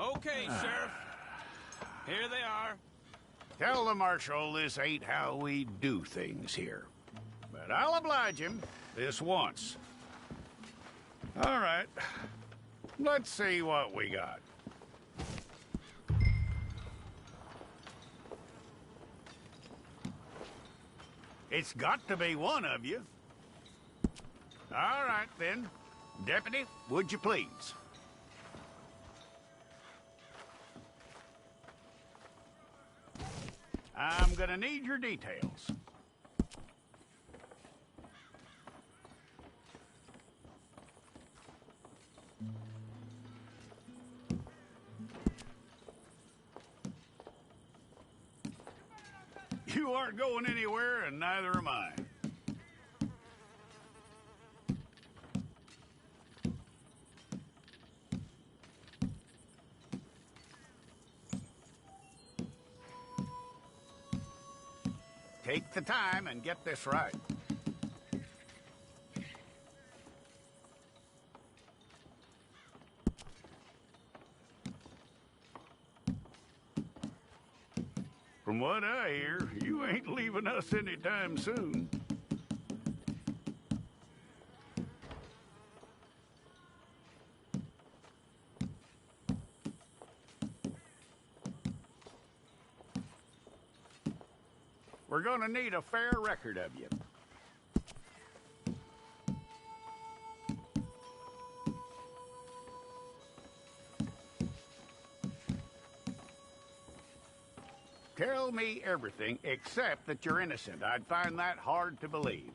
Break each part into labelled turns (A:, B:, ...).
A: Okay, Sheriff. Here they are.
B: Tell the Marshal this ain't how we do things here. But I'll oblige him this once. All right. Let's see what we got. It's got to be one of you. All right, then. Deputy, would you please? I'm gonna need your details. You aren't going anywhere, and neither am I. Take the time and get this right. From what I hear, you ain't leaving us anytime soon. We're gonna need a fair record of you. Tell me everything except that you're innocent. I'd find that hard to believe.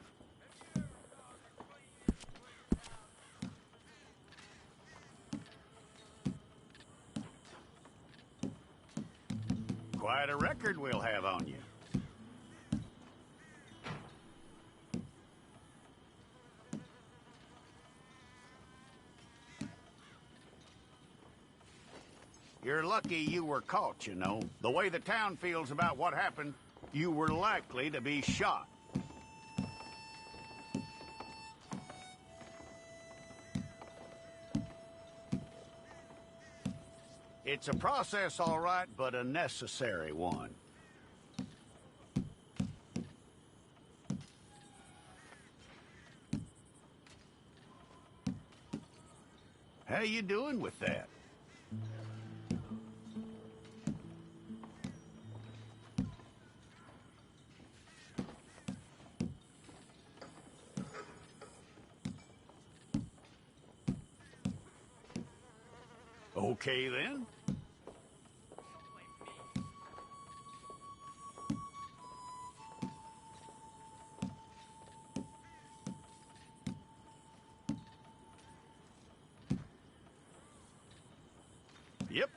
B: Quite a record we'll have on you. You're lucky you were caught, you know. The way the town feels about what happened, you were likely to be shot. It's a process, all right, but a necessary one. How you doing with that? Okay, then. Yep.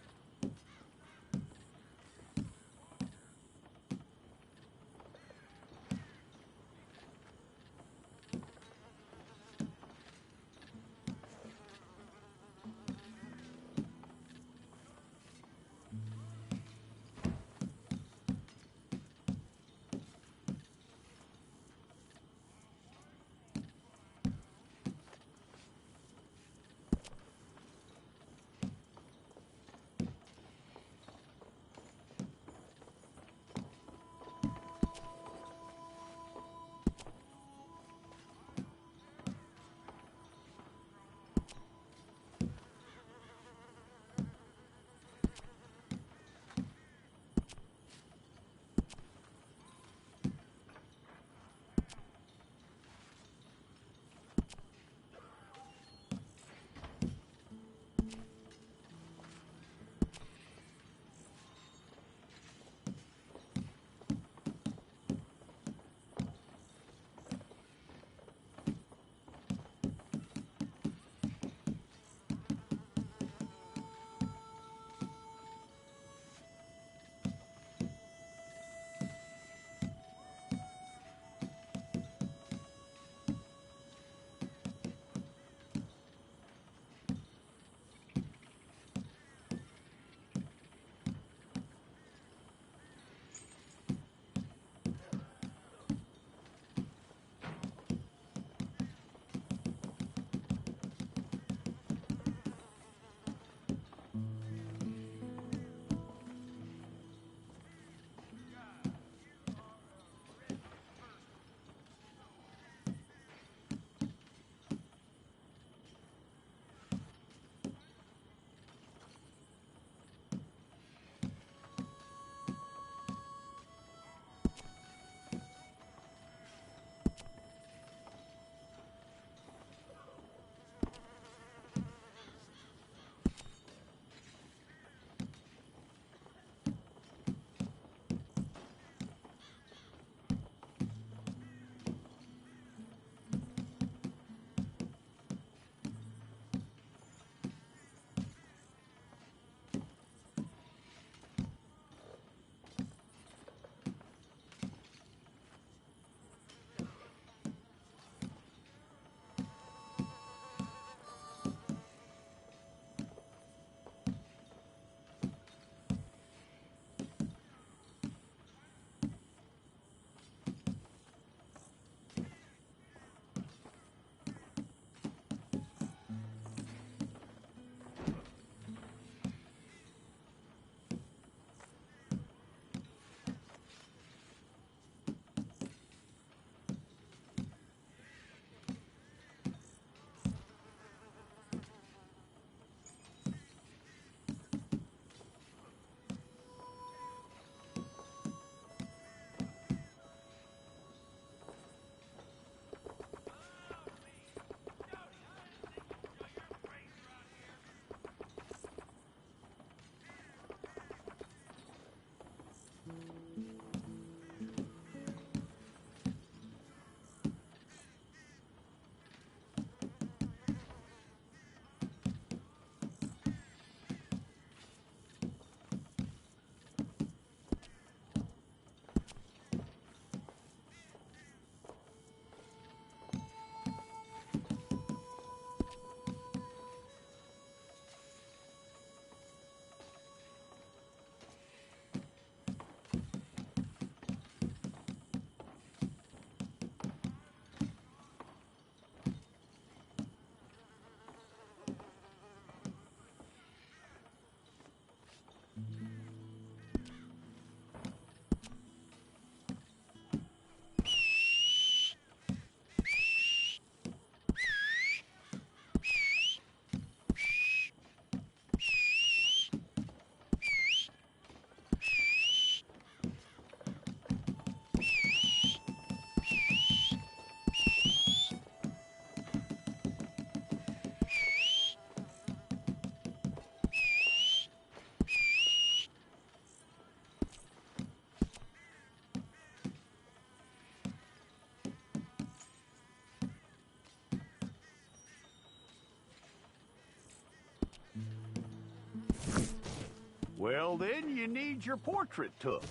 B: Well, then you need your portrait took.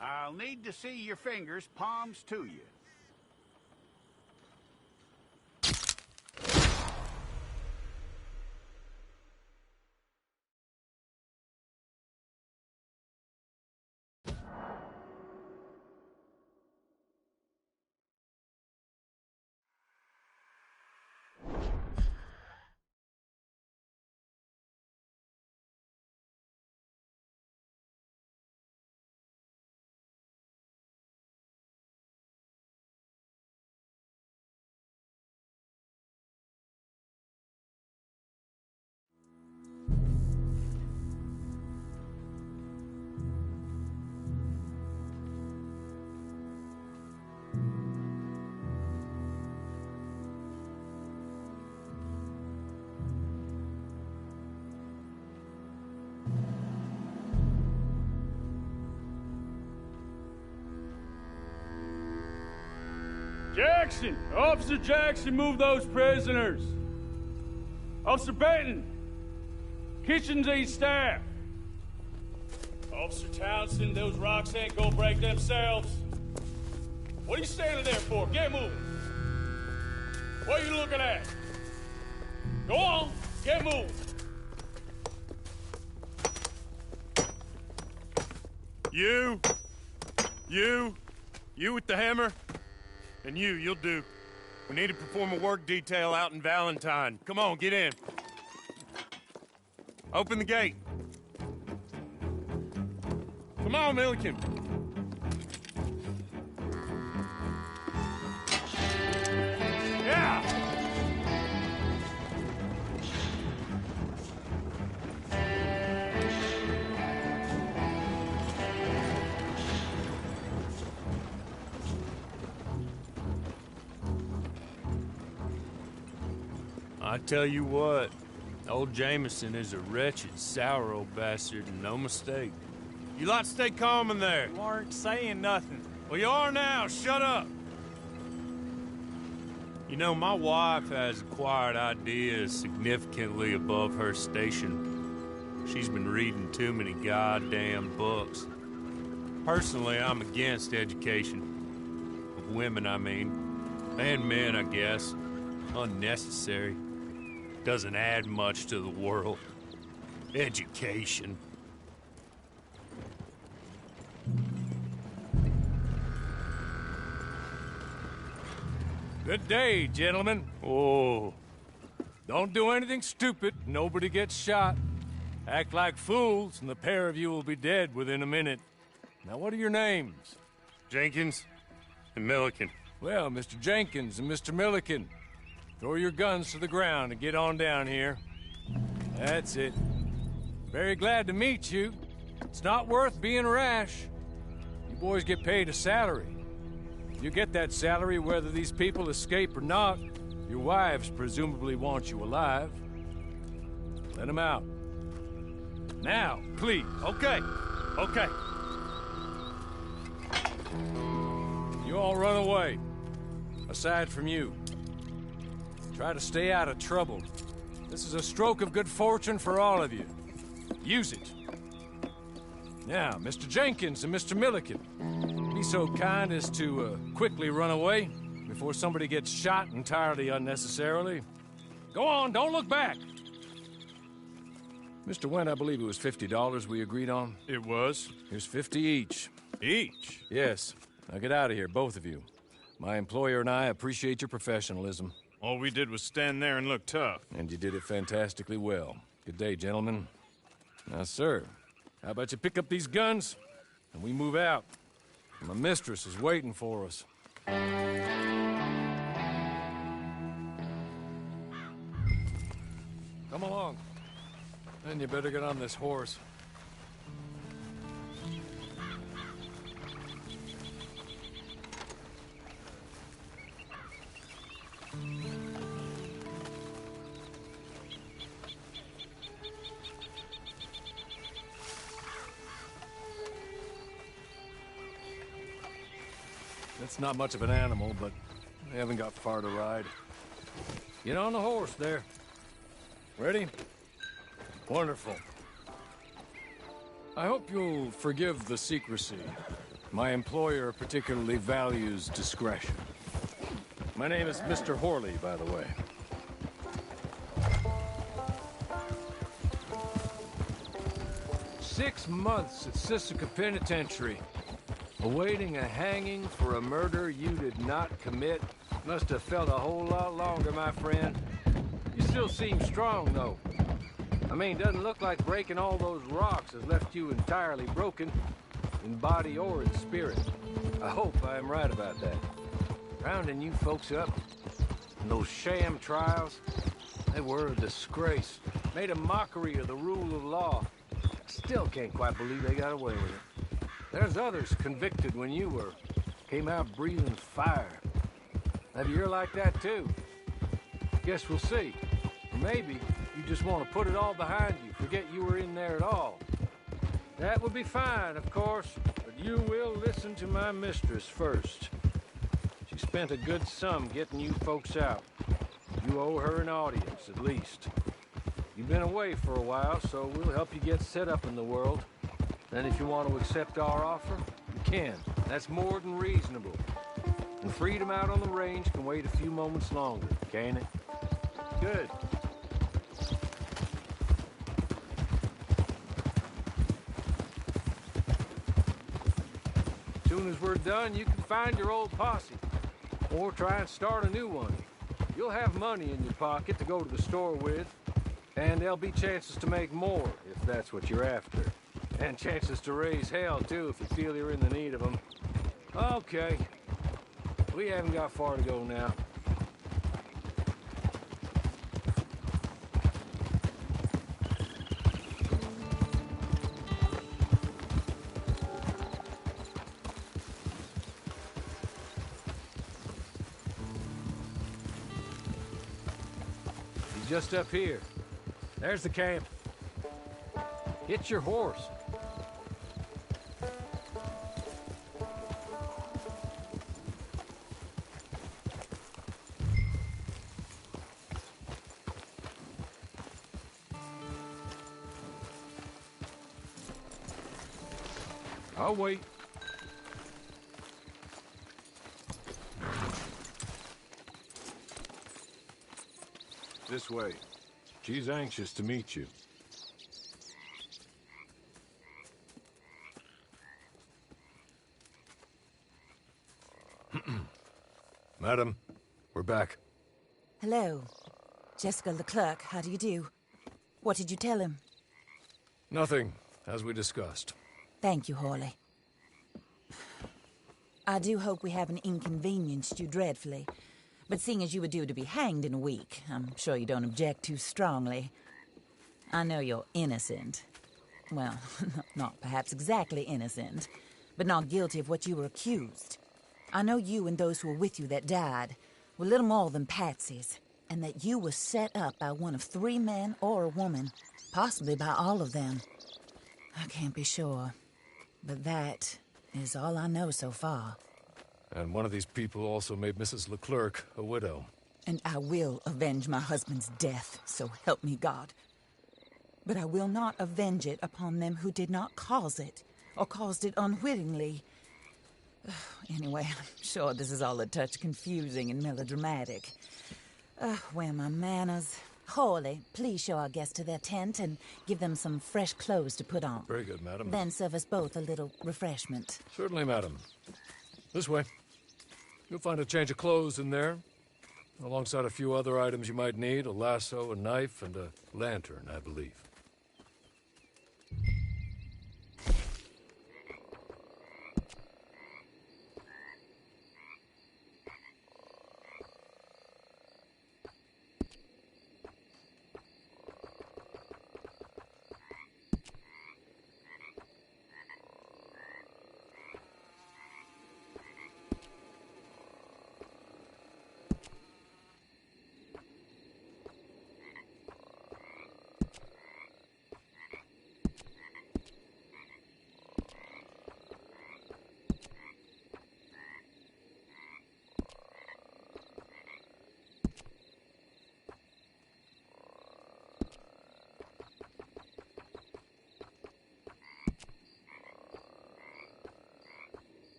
B: I'll need to see your fingers, palms to you.
C: Jackson! Officer Jackson, move those prisoners! Officer Benton! Kitchens ain't staff! Officer Townsend, those rocks ain't gonna break themselves. What are you standing there for? Get moving! What are you looking at? Go on, get moving!
D: You with the hammer? And you'll do. We need to perform a work detail out in Valentine. Come on, get in. Open the gate. Come on, Milliken. Yeah!
C: I tell you what, old Jameson is a wretched, sour old bastard, and no mistake.
D: You lot stay calm in there.
A: You aren't saying nothing.
D: Well, you are now. Shut up.
C: You know, my wife has acquired ideas significantly above her station. She's been reading too many goddamn books. Personally, I'm against education. Of women, I mean. And men, I guess. Unnecessary. Doesn't add much to the world. Education.
E: Good day, gentlemen.
C: Oh.
E: Don't do anything stupid. Nobody gets shot. Act like fools, and the pair of you will be dead within a minute. Now, what are your names?
D: Jenkins and Milliken.
E: Well, Mr. Jenkins and Mr. Milliken, throw your guns to the ground and get on down here. That's it. Very glad to meet you. It's not worth being rash. You boys get paid a salary. You get that salary whether these people escape or not. Your wives presumably want you alive. Let them out. Now, please.
D: Okay.
E: You all run away. Aside from you. Try to stay out of trouble. This is a stroke of good fortune for all of you. Use it. Now, Mr. Jenkins and Mr. Milliken, be so kind as to quickly run away before somebody gets shot entirely unnecessarily. Go on, don't look back. Mr. Wendt, I believe it was $50 we agreed on.
D: It was.
E: Here's 50 each.
D: Each?
E: Yes. Now get out of here, both of you. My employer and I appreciate your professionalism.
D: All we did was stand there and look tough.
E: And you did it fantastically well. Good day, gentlemen. Now, sir, how about you pick up these guns and we move out? My mistress is waiting for us. Come along. Then you better get on this horse. It's not much of an animal, but we haven't got far to ride. Get on the horse there. Ready? Wonderful. I hope you'll forgive the secrecy. My employer particularly values discretion. My name is Mr. Horley, by the way. "6 months at Sisika Penitentiary, awaiting a hanging for a murder you did not commit. Must have felt a whole lot longer, my friend. You still seem strong, though. I mean, doesn't look like breaking all those rocks has left you entirely broken, in body or in spirit. I hope I am right about that. Rounding you folks up, and those sham trials, they were a disgrace. Made a mockery of the rule of law. Still can't quite believe they got away with it. There's others convicted when you were. Came out breathing fire. Maybe you're like that too. Guess we'll see. Or maybe you just want to put it all behind you, forget you were in there at all. That would be fine, of course, but you will listen to my mistress first. She spent a good sum getting you folks out. You owe her an audience, at least. You've been away for a while, so we'll help you get set up in the world. Then if you want to accept our offer, you can. That's more than reasonable. And freedom out on the range can wait a few moments longer, can't it? Good. As soon as we're done, you can find your old posse. Or try and start a new one. You'll have money in your pocket to go to the store with. And there'll be chances to make more, if that's what you're after. And chances to raise hell, too, if you feel you're in the need of them. Okay. We haven't got far to go now. He's just up here. There's the camp. Hitch your horse. I'll wait. This way. She's anxious to meet you. Madam, we're back.
F: Hello. Jessica Leclerc, how do you do? What did you tell him?
E: Nothing, as we discussed.
F: Thank you, Horley. I do hope we haven't inconvenienced you dreadfully. But seeing as you were due to be hanged in a week, I'm sure you don't object too strongly. I know you're innocent. Well, not perhaps exactly innocent, but not guilty of what you were accused. I know you and those who were with you that died were little more than patsies, and that you were set up by one of 3 men or a woman, possibly by all of them. I can't be sure, but that is all I know so far.
E: And one of these people also made Mrs. Leclerc a widow.
F: And I will avenge my husband's death, so help me God. But I will not avenge it upon them who did not cause it, or caused it unwittingly. Anyway, I'm sure this is all a touch confusing and melodramatic. Where are my manners? Horley, please show our guests to their tent and give them some fresh clothes to put on.
E: Very good, madam.
F: Then serve us both a little refreshment.
E: Certainly, madam. This way. You'll find a change of clothes in there, alongside a few other items you might need, a lasso, a knife, and a lantern, I believe.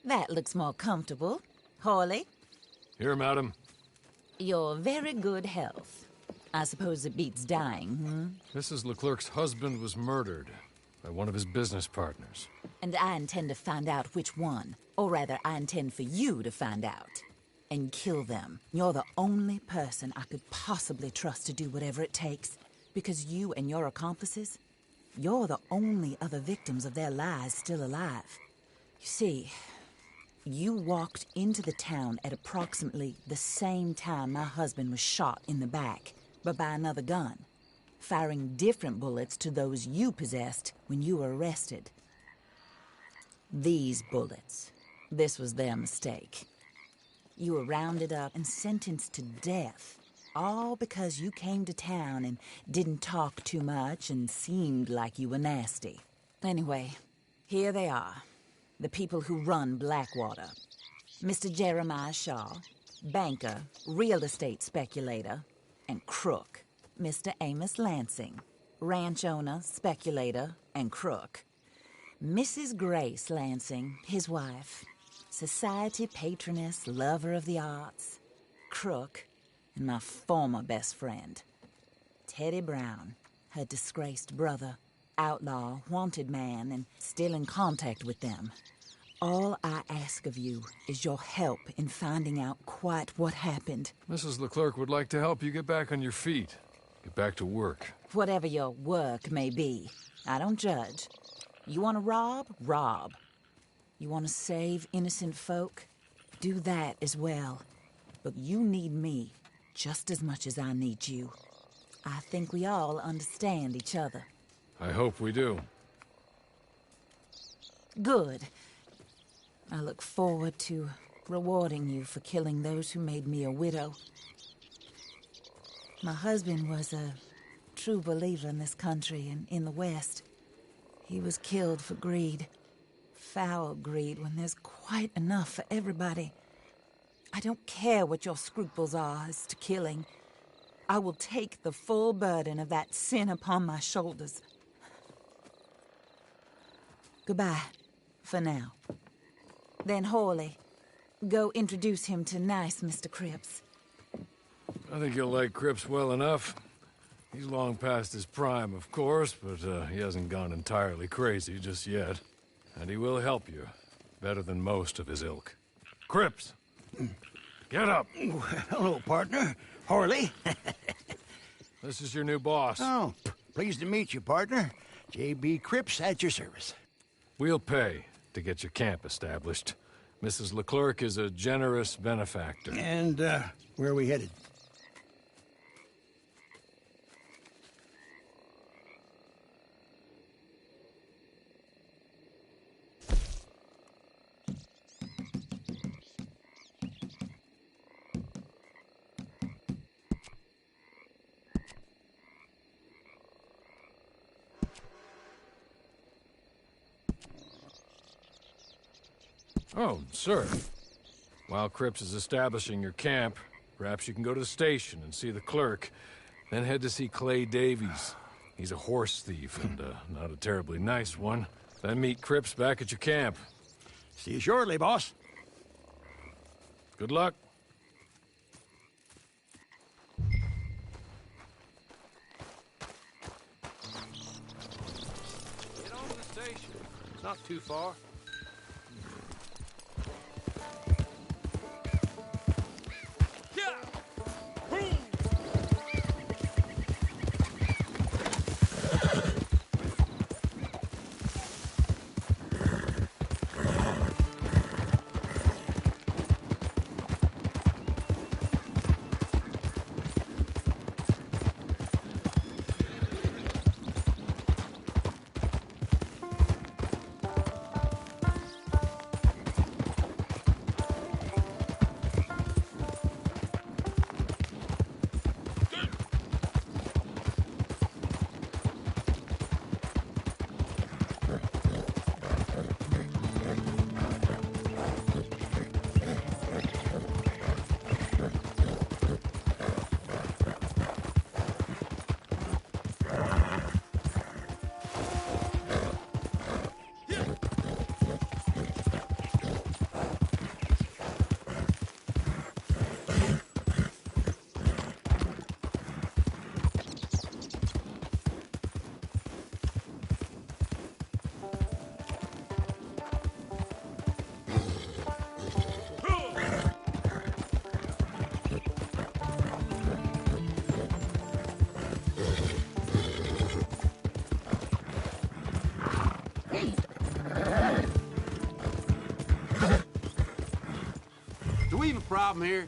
F: That looks more comfortable. Hawley,
E: Here, madam.
F: your very good health. I suppose it beats dying,
E: Mrs. Leclerc's husband was murdered by one of his business partners.
F: And I intend to find out which one. Or rather, I intend for you to find out. And kill them. You're the only person I could possibly trust to do whatever it takes. Because you and your accomplices, you're the only other victims of their lies still alive. You see, you walked into the town at approximately the same time my husband was shot in the back, but by another gun, firing different bullets to those you possessed when you were arrested. These bullets, this was their mistake. You were rounded up and sentenced to death, all because you came to town and didn't talk too much and seemed like you were nasty. Anyway, here they are, the people who run Blackwater. Mr. Jeremiah Shaw, banker, real estate speculator, and crook. Mr. Amos Lansing, ranch owner, speculator, and crook. Mrs. Grace Lansing, his wife, society patroness, lover of the arts, crook, and my former best friend, Teddy Brown, her disgraced brother, outlaw, wanted man, and still in contact with them. All I ask of you is your help in finding out quite what happened.
E: Mrs. Leclerc would like to help you get back on your feet. Get back to work.
F: Whatever your work may be, I don't judge. You want to rob? Rob. You want to save innocent folk? Do that as well. But you need me just as much as I need you. I think we all understand each other.
E: I hope we do.
F: Good. I look forward to rewarding you for killing those who made me a widow. My husband was a true believer in this country and in the West. He was killed for greed. Foul greed when there's quite enough for everybody. I don't care what your scruples are as to killing. I will take the full burden of that sin upon my shoulders. Goodbye, for now. Then Hawley, go introduce him to nice Mr. Cripps.
E: I think you'll like Cripps well enough. He's long past his prime, of course, but he hasn't gone entirely crazy just yet. And he will help you, better than most of his ilk. Cripps! Get up!
G: Hello, partner. Hawley.
E: This is your new boss.
G: Oh, pleased to meet you, partner. J.B. Cripps at your service.
E: We'll pay to get your camp established. Mrs. Leclerc is a generous benefactor.
G: And, where are we headed?
E: Oh, sir. While Cripps is establishing your camp, perhaps you can go to the station and see the clerk, then head to see Clay Davies. He's a horse thief, and not a terribly nice one. Then meet Cripps back at your camp.
G: See you shortly, boss.
E: Good luck. Get on to the station. It's not too far.
H: problem here.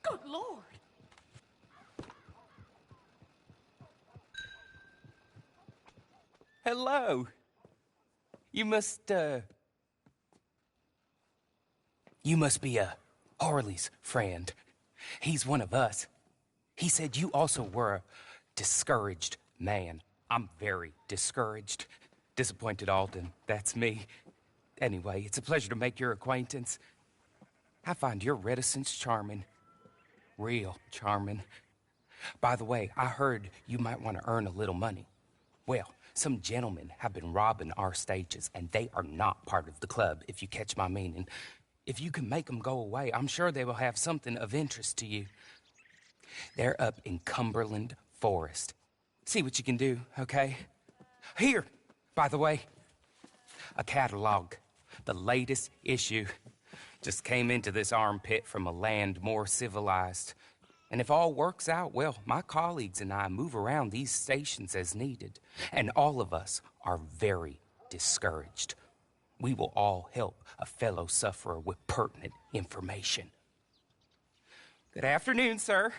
I: Good Lord.
J: Hello. You must be Harley's friend. He's one of us. He said you also were a discouraged man. I'm very discouraged. Disappointed Alden, that's me. Anyway, it's a pleasure to make your acquaintance. I find your reticence charming. Real charming. By the way, I heard you might want to earn a little money. Well, some gentlemen have been robbing our stages, and they are not part of the club, if you catch my meaning. If you can make them go away, I'm sure they will have something of interest to you. They're up in Cumberland Forest. See what you can do, okay? Here, by the way, a catalog. The latest issue. Just came into this armpit from a land more civilized. And if all works out, well, my colleagues and I move around these stations as needed. And all of us are very discouraged. We will all help a fellow sufferer with pertinent information. Good afternoon, sir.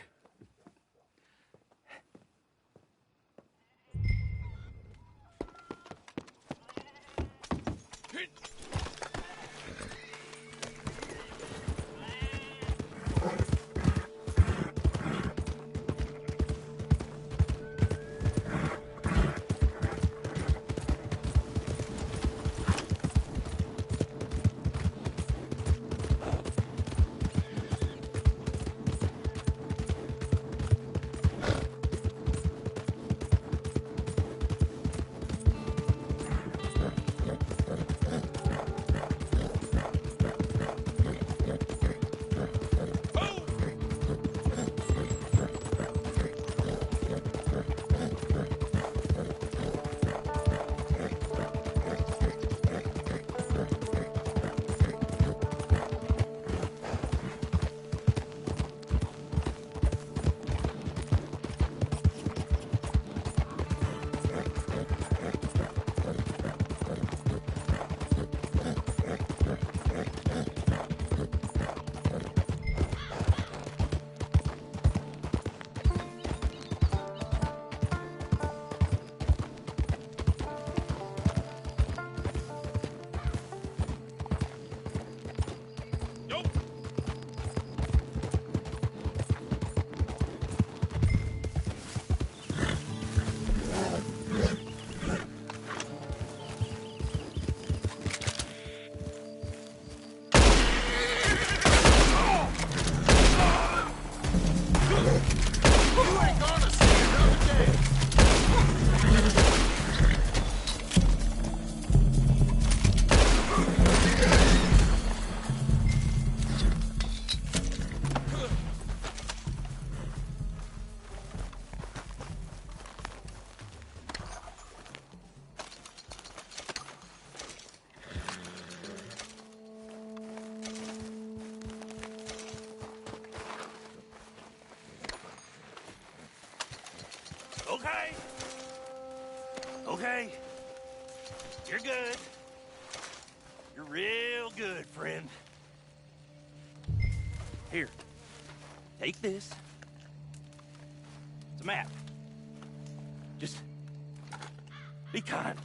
A: Okay. Okay. You're good. You're real good, friend. Here. Take this. It's a map. Just be kind.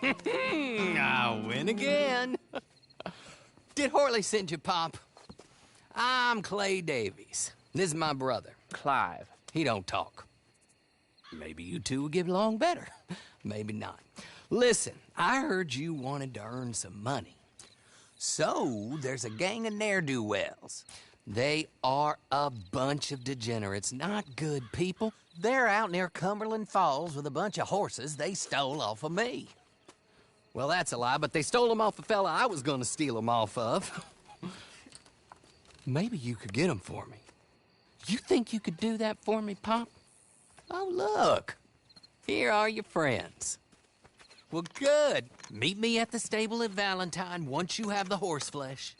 H: I win again. Did Horley send you, Pop? I'm Clay Davies. This is my brother, Clive. He don't talk. Maybe you two will get along better. Maybe not. Listen, I heard you wanted to earn some money. So, there's a gang of ne'er-do-wells. They are a bunch of degenerates, not good people. They're out near Cumberland Falls with a bunch of horses they stole off of me. Well, that's a lie, but they stole them off the fella I was gonna steal them off of. Maybe you could get them for me. You think you could do that for me, Pop? Oh, look. Here are your friends. Well, good. Meet me at the stable at Valentine once you have the horse flesh,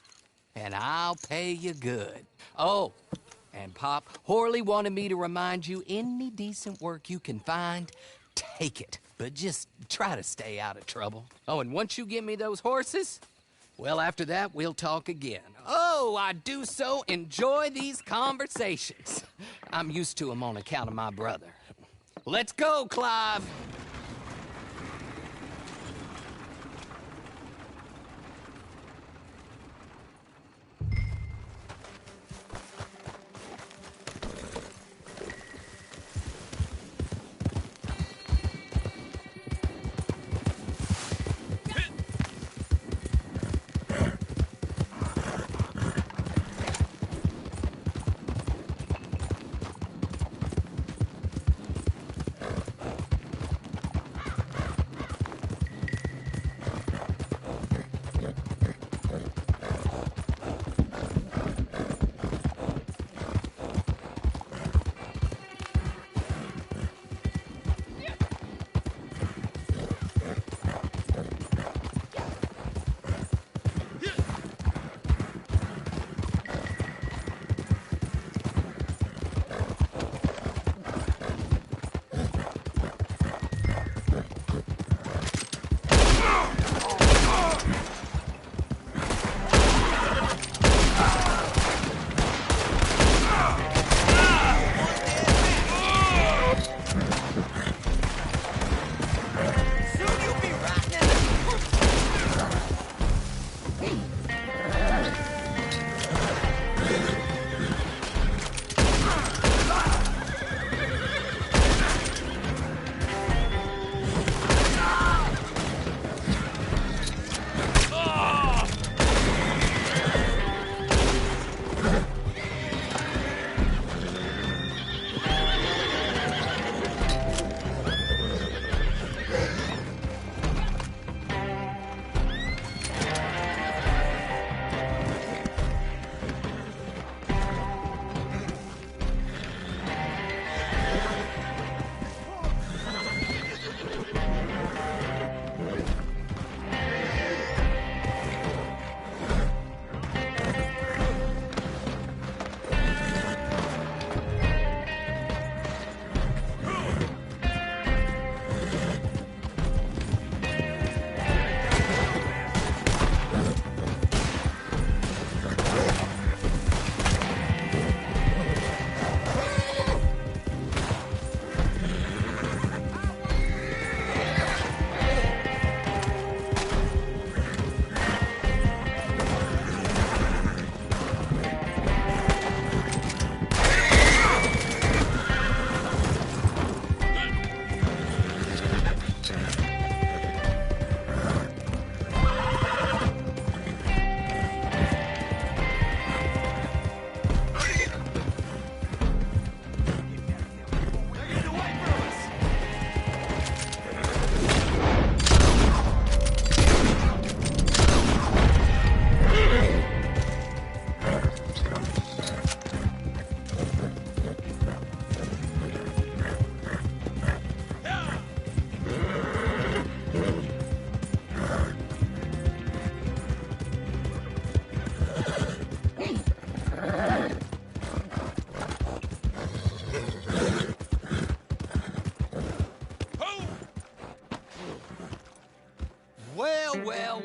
H: and I'll pay you good. Oh, and Pop, Horley wanted me to remind you, any decent work you can find, take it. But just try to stay out of trouble. Oh, and once you give me those horses, well, after that, we'll talk again. Oh, I do so enjoy these conversations. I'm used to them on account of my brother. Let's go, Clive.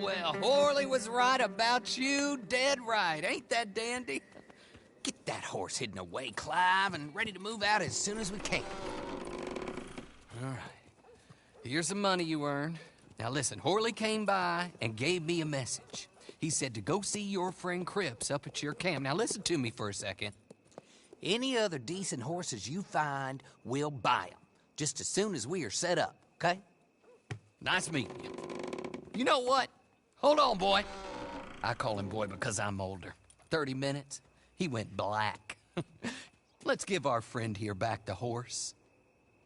H: Well, Horley was right about you, dead right. Ain't that dandy? Get that horse hidden away, Clive, and ready to move out as soon as we can. All right. Here's the money you earned. Now listen, Horley came by and gave me a message. He said to go see your friend Cripps up at your camp. Now listen to me for a second. Any other decent horses you find, we'll buy them. Just as soon as we are set up, okay? Nice meeting you. You know what? Hold on, boy. I call him boy because I'm older. 30 minutes, he went black. Let's give our friend here back the horse.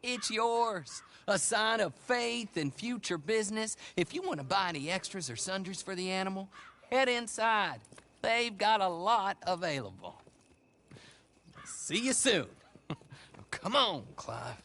H: It's yours. A sign of faith and future business. If you want to buy any extras or sundries for the animal, head inside. They've got a lot available. See you soon. Come on, Clive.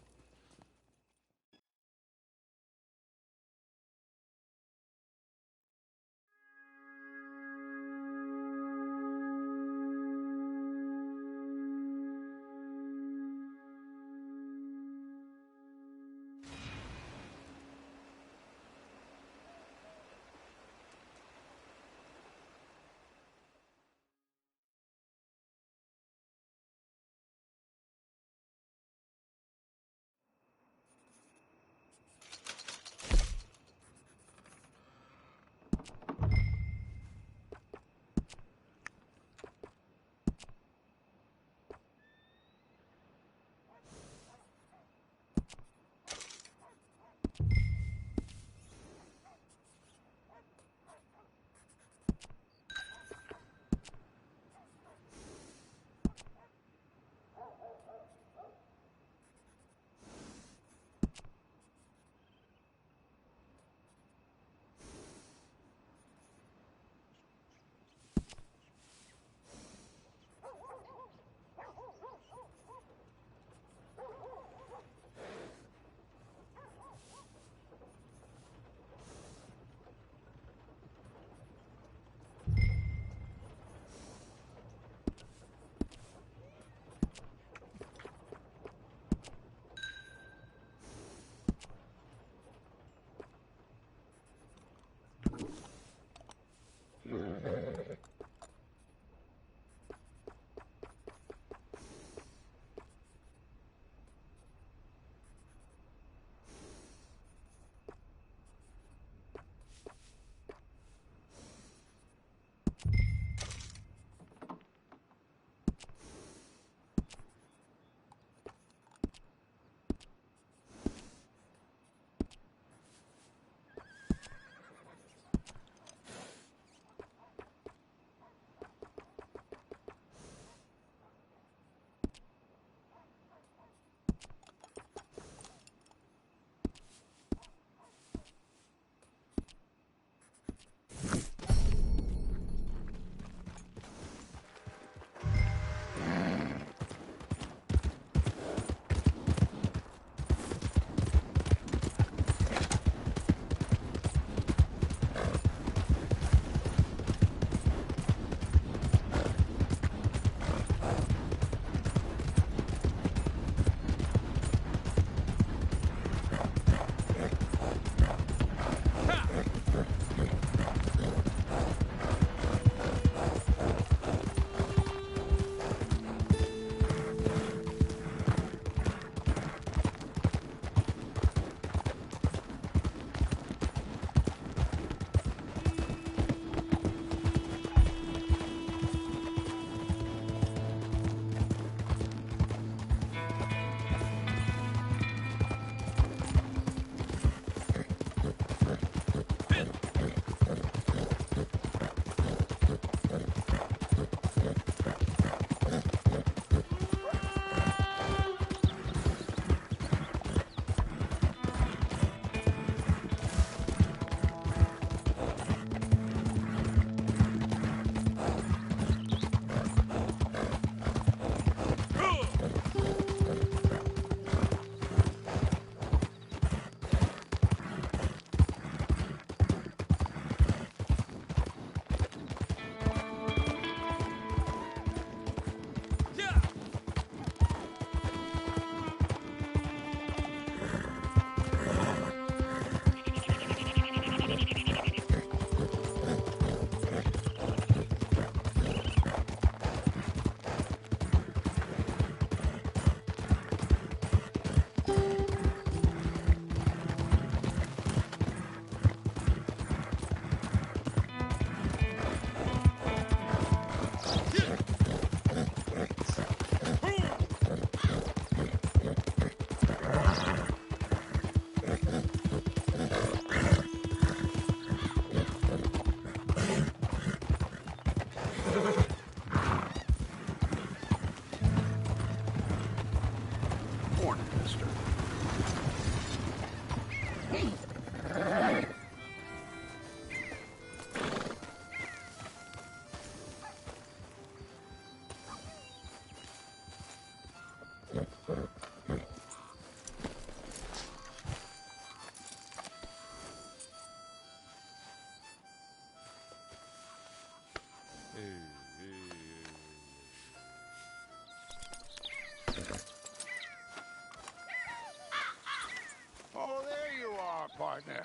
B: are, partner.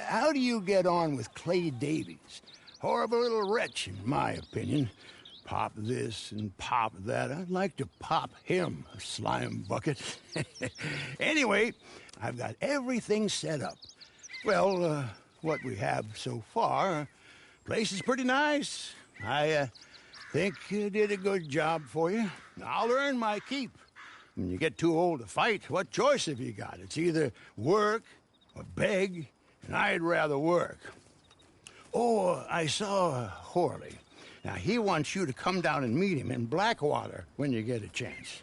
G: How do you get on with Clay Davies? Horrible little wretch, in my opinion. Pop this and pop that. I'd like to pop him, a slime bucket. Anyway, I've got everything set up. Well, what we have so far, place is pretty nice. I think you did a good job for you. I'll earn my keep. When you get too old to fight, what choice have you got? It's either work or beg, and I'd rather work. Oh, I saw Horley. Now, he wants you to come down and meet him in Blackwater when you get a chance.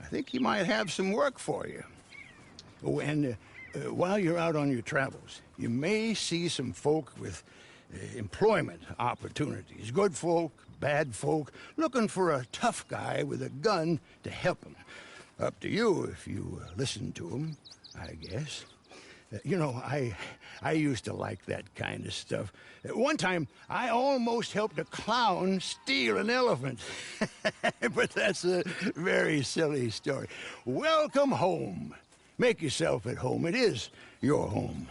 G: I think he might have some work for you. Oh, and while you're out on your travels, you may see some folk with employment opportunities. Good folk, bad folk, looking for a tough guy with a gun to help them. Up to you if you listen to them, I guess. You know, I used to like that kind of stuff. One time, I almost helped a clown steal an elephant. But that's a very silly story. Welcome home. Make yourself at home. It is your home.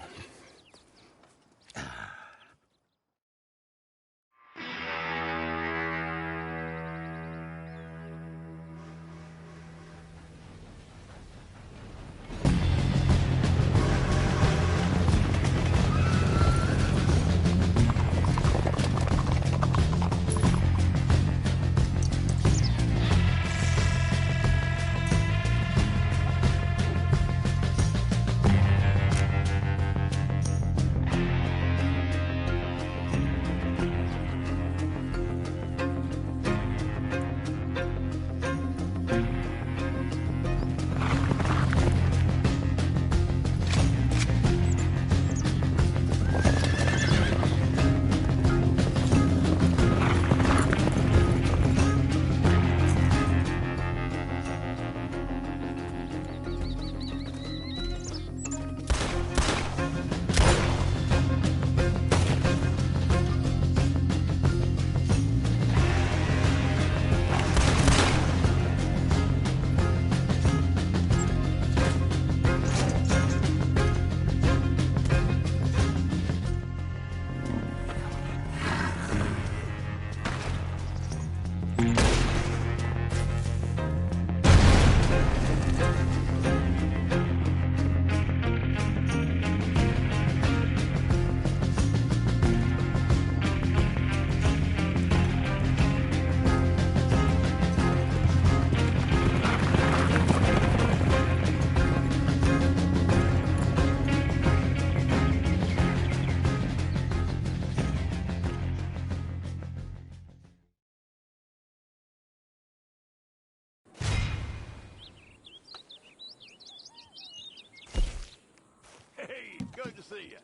B: Hey, good to see you.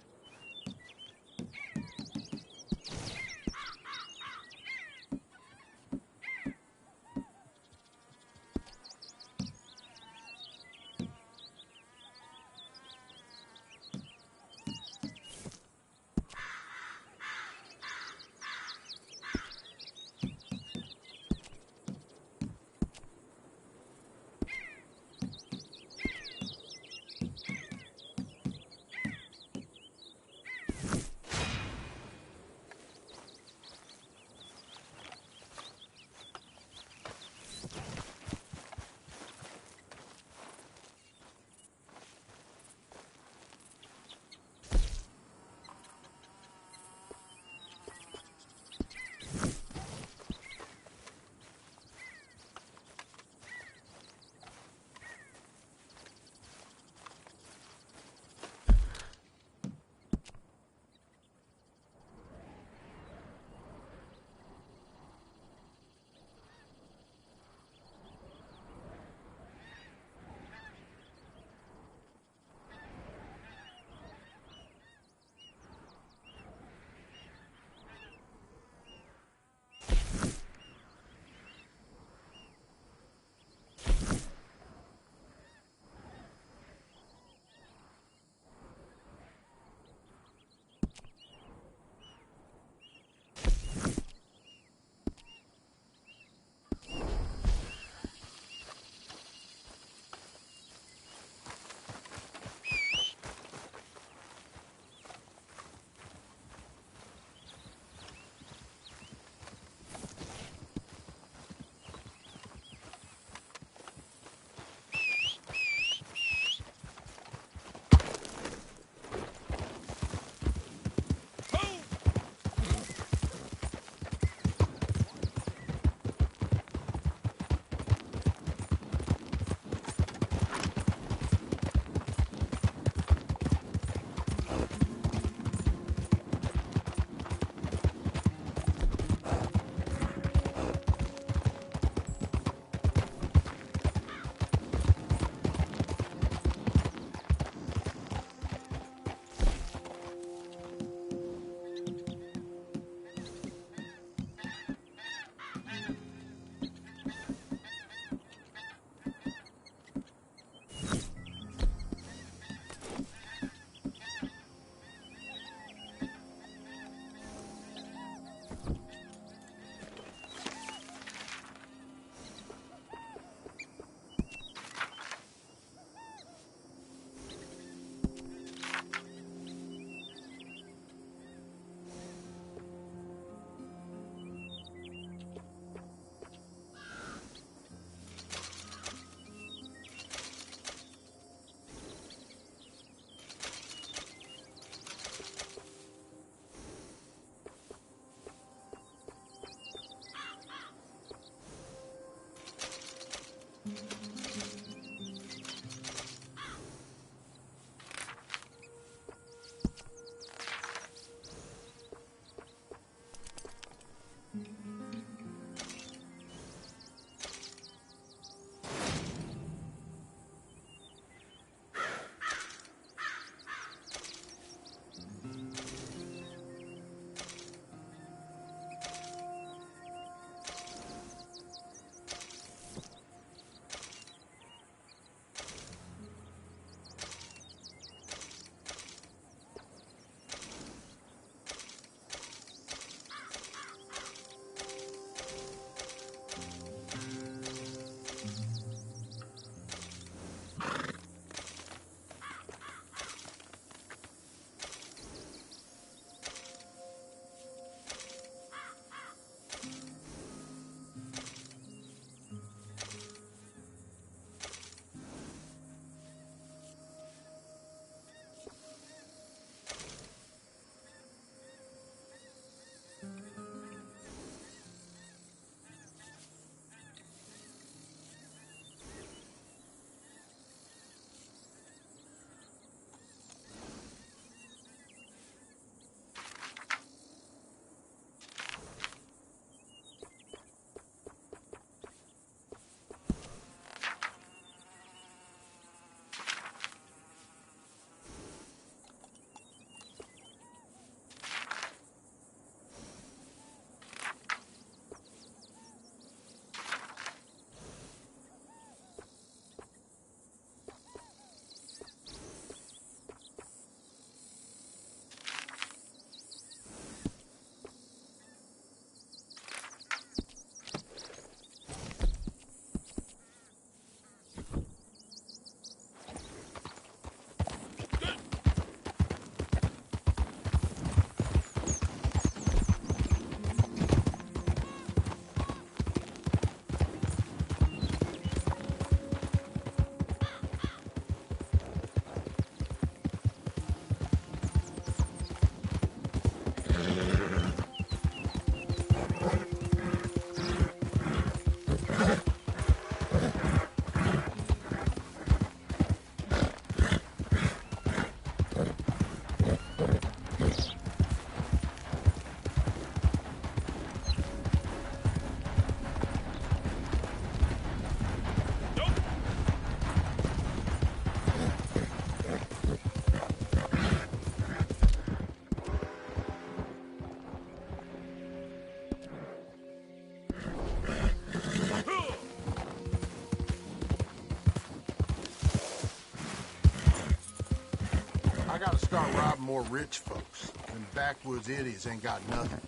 K: I gotta start robbing more rich folks. Them backwoods idiots ain't got nothing.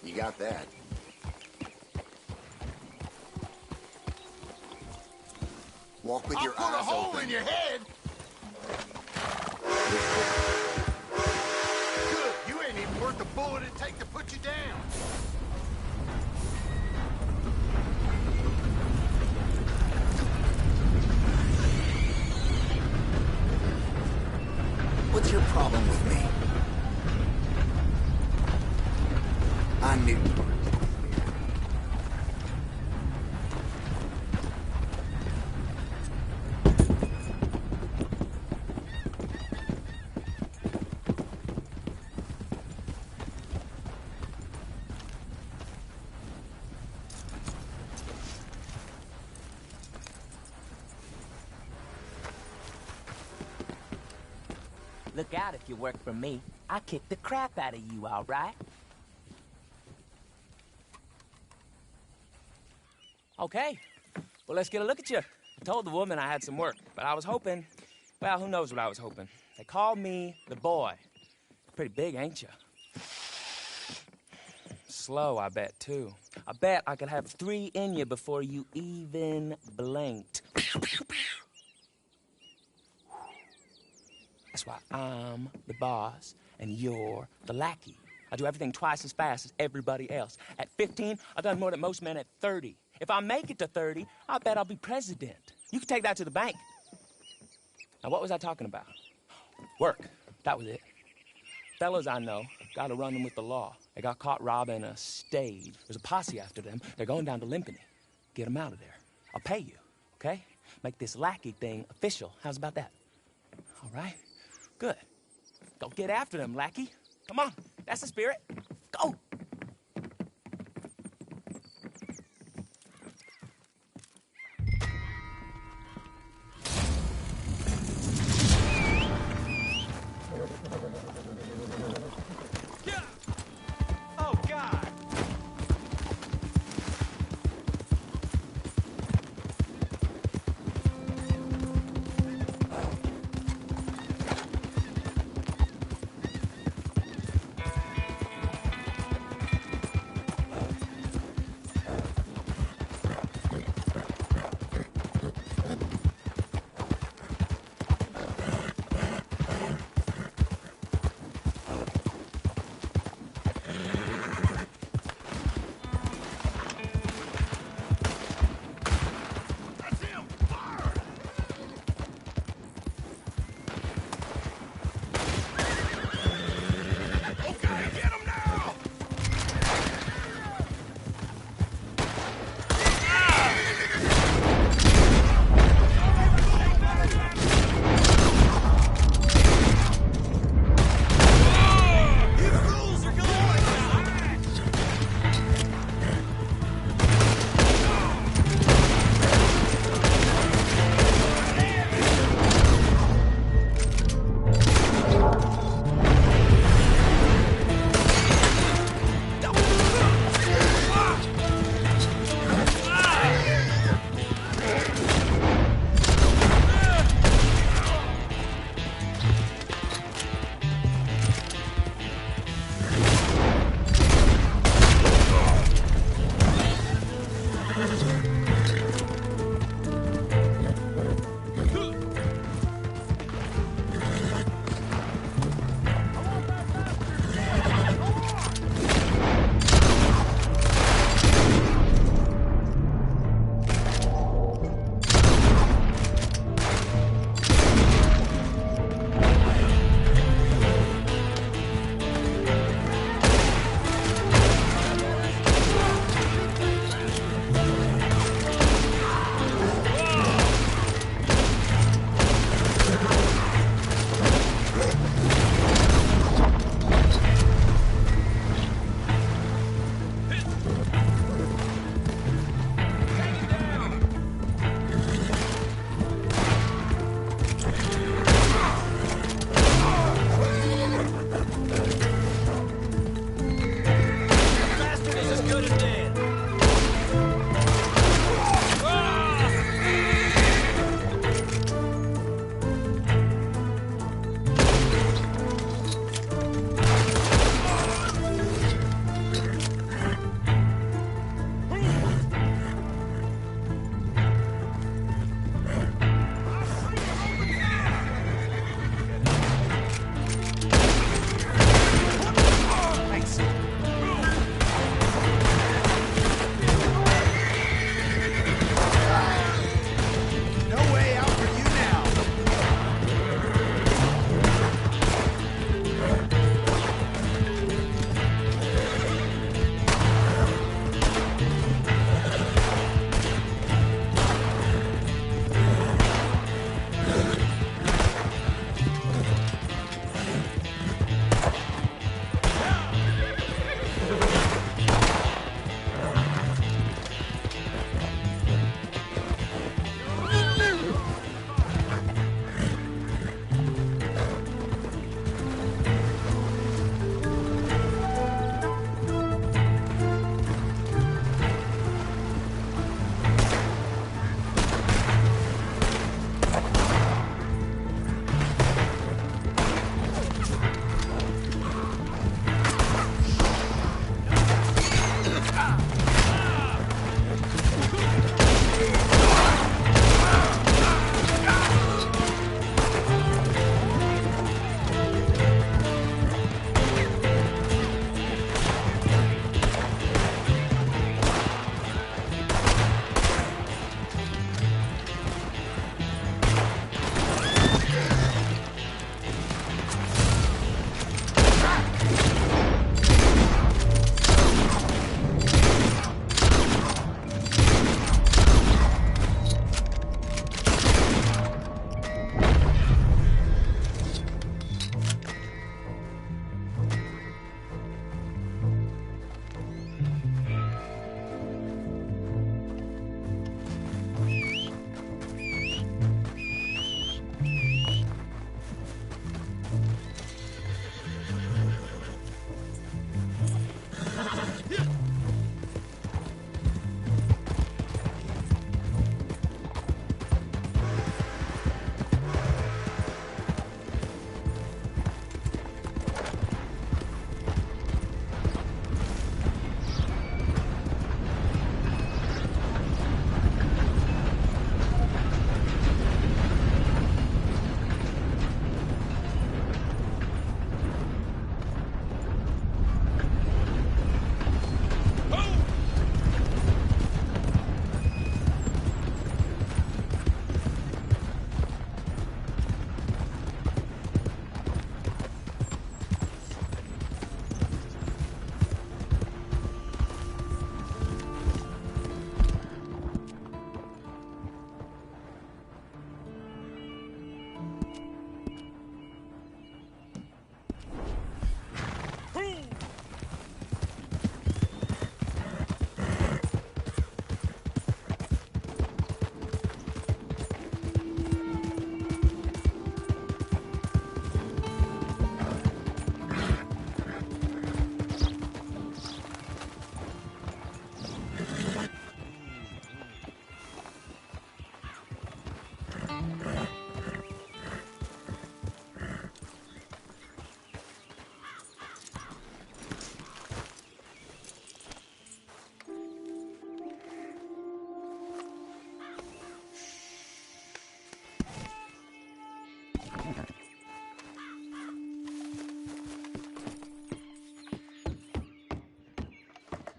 L: You got that. Walk with your eyes open.
K: I'll put a hole in your head! Good, you ain't even worth the bullet it take to put you down.
L: What's your problem with me? I knew.
J: Look out if you work for me. I kick the crap out of you, all right? Okay. Well, let's get a look at you. I told the woman I had some work, but I was hoping... Well, who knows what I was hoping. They called me the boy. Pretty big, ain't you? Slow, I bet, too. I bet I could have 3 in you before you even blinked. That's why I'm the boss and you're the lackey. I do everything twice as fast as everybody else. At 15, I've done more than most men at 30. If I make it to 30, I bet I'll be president. You can take that to the bank. Now, what was I talking about? Work. That was it. Fellas I know gotta run them with the law. They got caught robbing a stage. There's a posse after them. They're going down to Limpany. Get them out of there. I'll pay you, okay? Make this lackey thing official. How's about that? All right? Good. Go get after them, lackey. Come on. That's the spirit. Go.
M: Oh, God!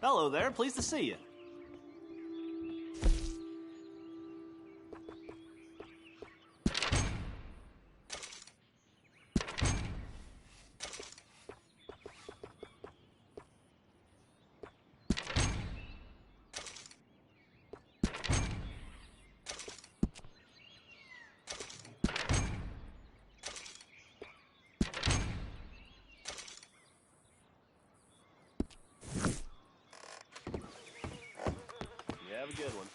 M: Hello there, pleased to see you. Have a good one.